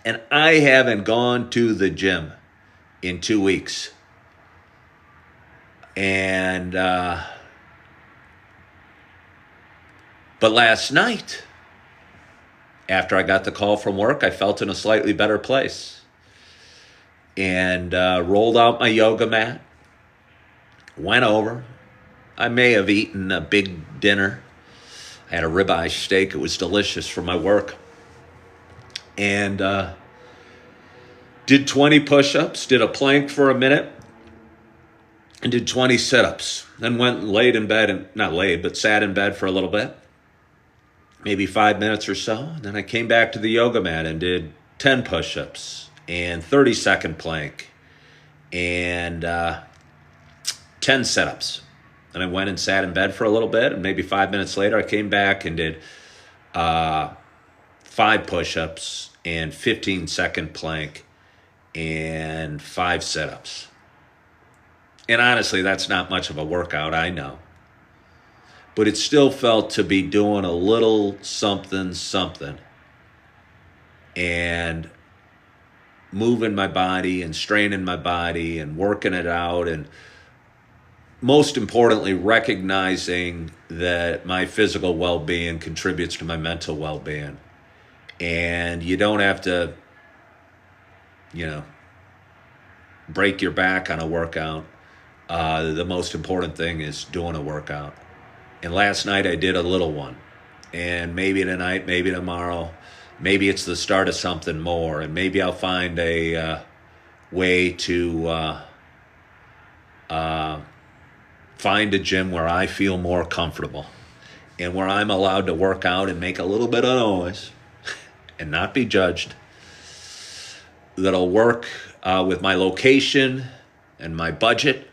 And I haven't gone to the gym in 2 weeks. And, but last night, after I got the call from work, I felt in a slightly better place. And rolled out my yoga mat, went over. I may have eaten a big dinner. I had a ribeye steak. It was delicious for my work. And did 20 push-ups, did a plank for a minute, and did 20 sit-ups. Then went and laid in bed, and not laid, but sat in bed for a little bit, maybe 5 minutes or so. And then I came back to the yoga mat and did 10 push-ups and 30-second plank and 10 sit-ups. And I went and sat in bed for a little bit, and maybe 5 minutes later I came back and did 5 push-ups and 15-second plank and 5 sit-ups. And honestly, that's not much of a workout, I know. But it still felt to be doing a little something, and moving my body and straining my body and working it out. And most importantly, recognizing that my physical well-being contributes to my mental well-being. And you don't have to, you know, break your back on a workout. The most important thing is doing a workout. And last night I did a little one. And maybe tonight, maybe tomorrow, maybe it's the start of something more. And maybe I'll find a way to find a gym where I feel more comfortable and where I'm allowed to work out and make a little bit of noise and not be judged. That'll work with my location and my budget.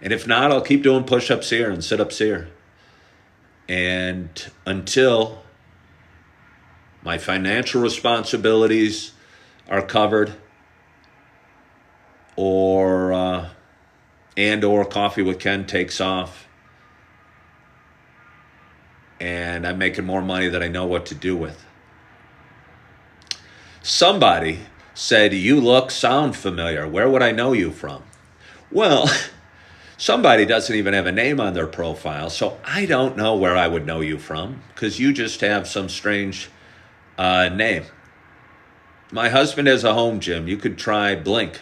And if not, I'll keep doing push-ups here and sit-ups here. And until my financial responsibilities are covered, or Coffee with Ken takes off, and I'm making more money than I know what to do with. Somebody said, "You sound familiar. Where would I know you from?" Well, somebody doesn't even have a name on their profile, so I don't know where I would know you from, because you just have some strange name. My husband has a home gym. You could try Blink.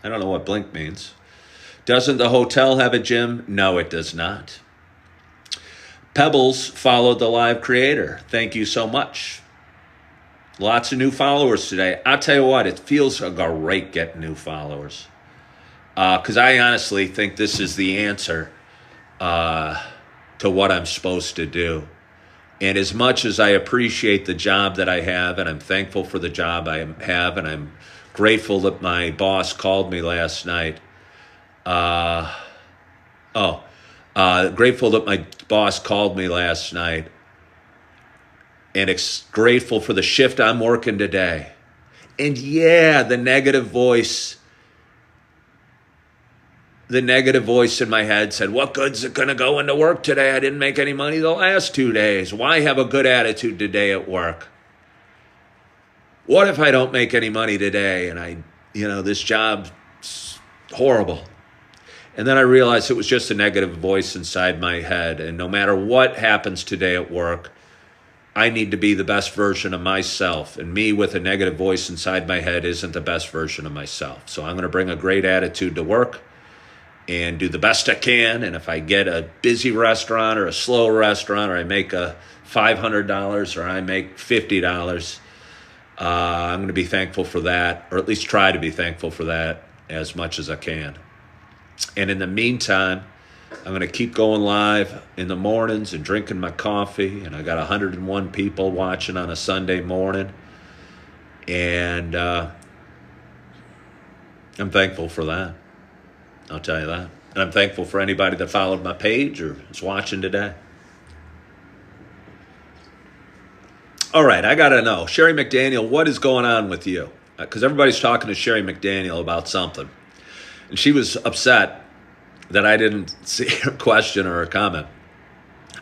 I don't know what Blink means. Doesn't the hotel have a gym? No, it does not. Pebbles followed the live creator. Thank you so much. Lots of new followers today. I'll tell you what, it feels great getting new followers. Because I honestly think this is the answer to what I'm supposed to do. And as much as I appreciate the job that I have, and I'm thankful for the job I have, and I'm grateful that my boss called me last night. Grateful that my boss called me last night, and grateful for the shift I'm working today. And yeah, the negative voice in my head said, "What good's it going to go into work today? I didn't make any money the last 2 days. Why have a good attitude today at work? What if I don't make any money today and this job's horrible?" And then I realized it was just a negative voice inside my head. And no matter what happens today at work, I need to be the best version of myself. And me with a negative voice inside my head isn't the best version of myself. So I'm going to bring a great attitude to work and do the best I can. And if I get a busy restaurant or a slow restaurant, or I make a $500 or I make $50, I'm going to be thankful for that, or at least try to be thankful for that as much as I can. And in the meantime, I'm going to keep going live in the mornings and drinking my coffee. And I got 101 people watching on a Sunday morning. And I'm thankful for that. I'll tell you that. And I'm thankful for anybody that followed my page or is watching today. All right, I got to know. Sherry McDaniel, what is going on with you? Because everybody's talking to Sherry McDaniel about something. And she was upset that I didn't see her question or her comment.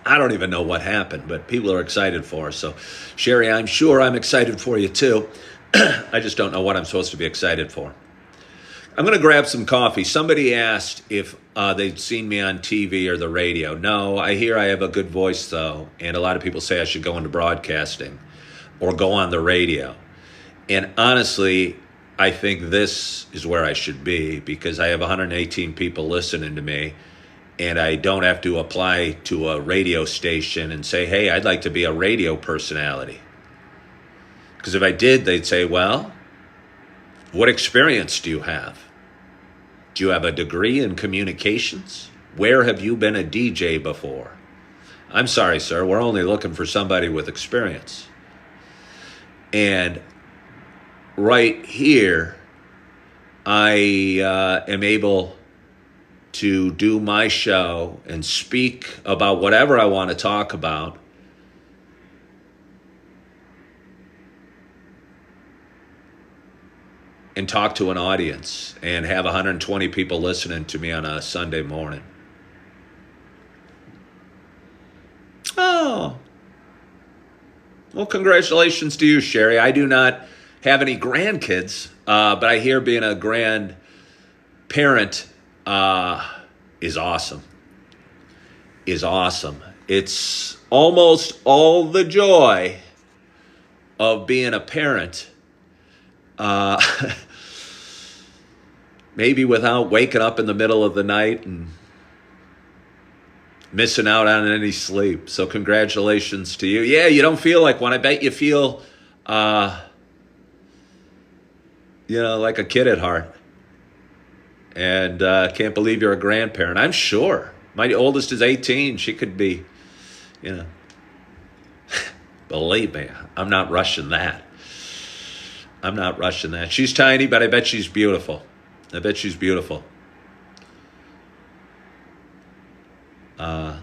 I don't even know what happened, but people are excited for her. So, Sherry, I'm sure I'm excited for you too. I just don't know what I'm supposed to be excited for. I'm going to grab some coffee. Somebody asked if they'd seen me on TV or the radio. No, I hear I have a good voice, though. And a lot of people say I should go into broadcasting or go on the radio. And honestly, I think this is where I should be, because I have 118 people listening to me, and I don't have to apply to a radio station and say, "Hey, I'd like to be a radio personality." Because if I did, they'd say, "Well, what experience do you have? Do you have a degree in communications? Where have you been a DJ before?" I'm sorry, sir, we're only looking for somebody with experience. And right here, I am able to do my show and speak about whatever I want to talk about. And talk to an audience and have 120 people listening to me on a Sunday morning. Oh. Well, congratulations to you, Sherry. I do not have any grandkids, but I hear being a grandparent is awesome. Is awesome. It's almost all the joy of being a parent. Uh, maybe without waking up in the middle of the night and missing out on any sleep. So congratulations to you. Yeah, you don't feel like one. I bet you feel, like a kid at heart. And can't believe you're a grandparent. I'm sure. My oldest is 18. She could be, believe me, I'm not rushing that. I'm not rushing that. She's tiny, but I bet she's beautiful. Let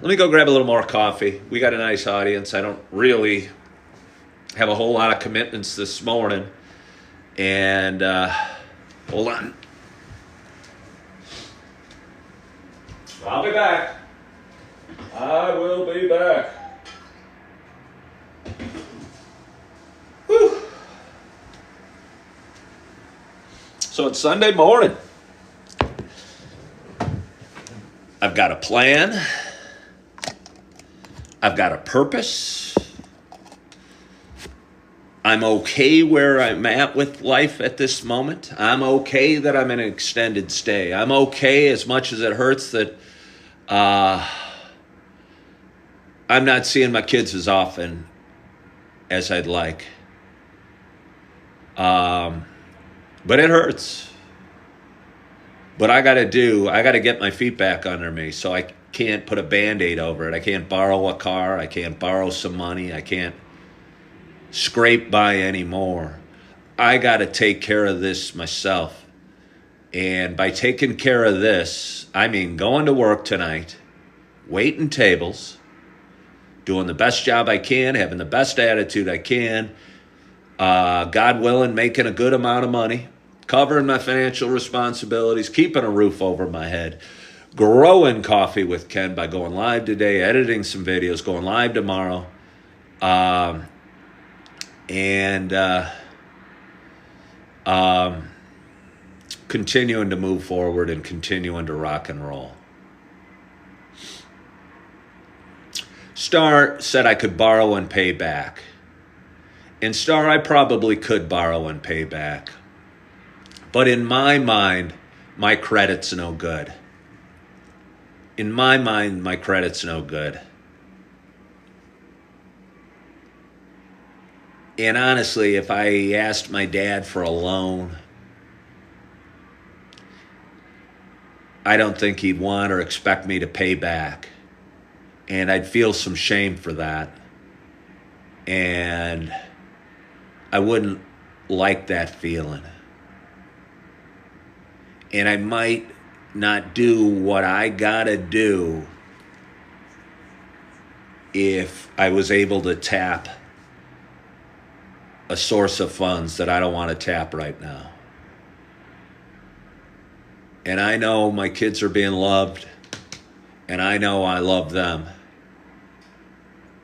me go grab a little more coffee. We got a nice audience. I don't really have a whole lot of commitments this morning. And hold on. I'll be back. I will be back. Whew. So it's Sunday morning. I've got a plan. I've got a purpose. I'm okay where I'm at with life at this moment. I'm okay that I'm in an extended stay. I'm okay, as much as it hurts that I'm not seeing my kids as often as I'd like. But it hurts. But I got to get my feet back under me, so I can't put a Band-Aid over it. I can't borrow a car. I can't borrow some money. I can't scrape by anymore. I got to take care of this myself. And by taking care of this, I mean going to work tonight, waiting tables, doing the best job I can, having the best attitude I can, God willing, making a good amount of money, covering my financial responsibilities, keeping a roof over my head, growing Coffee with Ken by going live today, editing some videos, going live tomorrow, continuing to move forward and continuing to rock and roll. Star said I could borrow and pay back. And Star, I probably could borrow and pay back. But in my mind, my credit's no good. In my mind, my credit's no good. And honestly, if I asked my dad for a loan, I don't think he'd want or expect me to pay back. And I'd feel some shame for that. And I wouldn't like that feeling. And I might not do what I gotta do if I was able to tap a source of funds that I don't want to tap right now. And I know my kids are being loved, and I know I love them.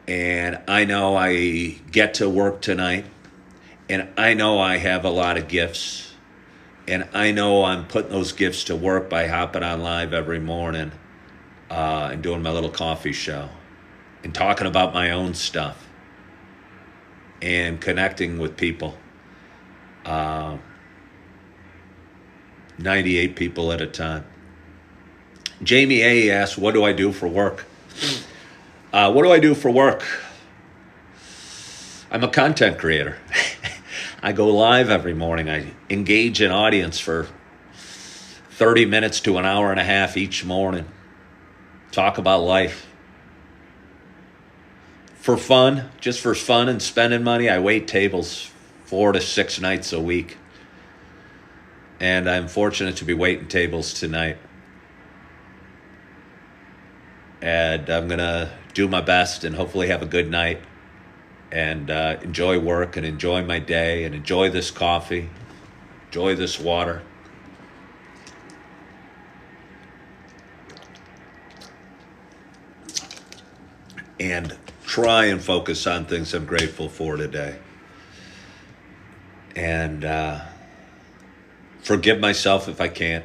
And I know I get to work tonight, and I know I have a lot of gifts, and I know I'm putting those gifts to work by hopping on live every morning and doing my little coffee show and talking about my own stuff and connecting with people. 98 people at a time. Jamie A. asked, what do I do for work? What do I do for work? I'm a content creator. I go live every morning. I engage an audience for 30 minutes to an hour and a half each morning. Talk about life. For fun, just for fun and spending money, I wait tables 4 to 6 nights a week. And I'm fortunate to be waiting tables tonight. And I'm going to do my best and hopefully have a good night and enjoy work and enjoy my day and enjoy this coffee, enjoy this water. And try and focus on things I'm grateful for today. And forgive myself if I can't.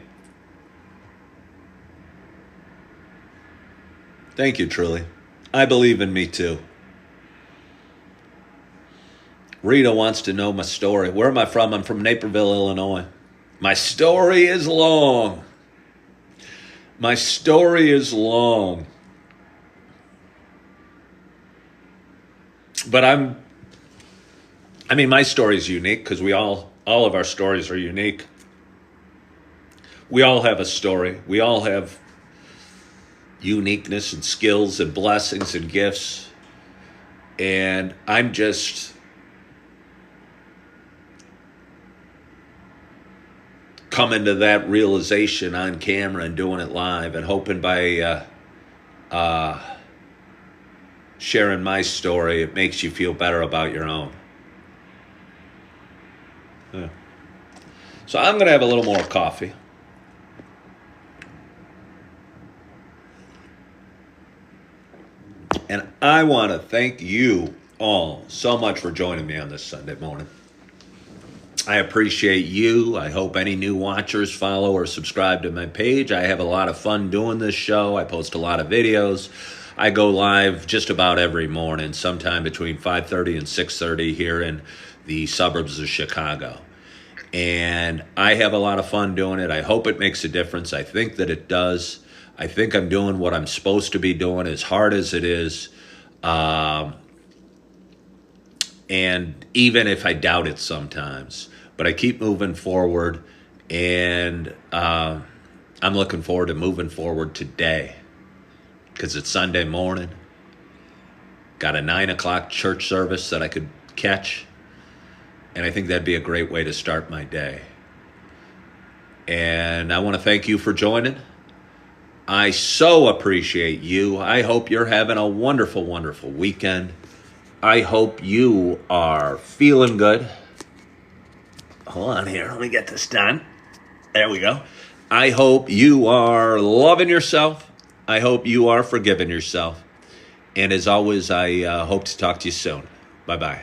Thank you, truly. I believe in me too. Rita wants to know my story. Where am I from? I'm from Naperville, Illinois. My story is long. My story is long. But my story is unique because all of our stories are unique. We all have a story. We all have uniqueness and skills and blessings and gifts. And I'm just coming to that realization on camera and doing it live and hoping by sharing my story, it makes you feel better about your own. Yeah. So I'm going to have a little more coffee. And I want to thank you all so much for joining me on this Sunday morning. I appreciate you. I hope any new watchers follow or subscribe to my page. I have a lot of fun doing this show. I post a lot of videos. I go live just about every morning, sometime between 5:30 and 6:30 here in the suburbs of Chicago. And I have a lot of fun doing it. I hope it makes a difference. I think that it does. I think I'm doing what I'm supposed to be doing, as hard as it is. And even if I doubt it sometimes, but I keep moving forward, and I'm looking forward to moving forward today because it's Sunday morning. Got a 9 o'clock church service that I could catch, and I think that'd be a great way to start my day. And I want to thank you for joining. I so appreciate you. I hope you're having a wonderful, wonderful weekend. I hope you are feeling good. Hold on here. Let me get this done. There we go. I hope you are loving yourself. I hope you are forgiving yourself. And as always, I hope to talk to you soon. Bye-bye.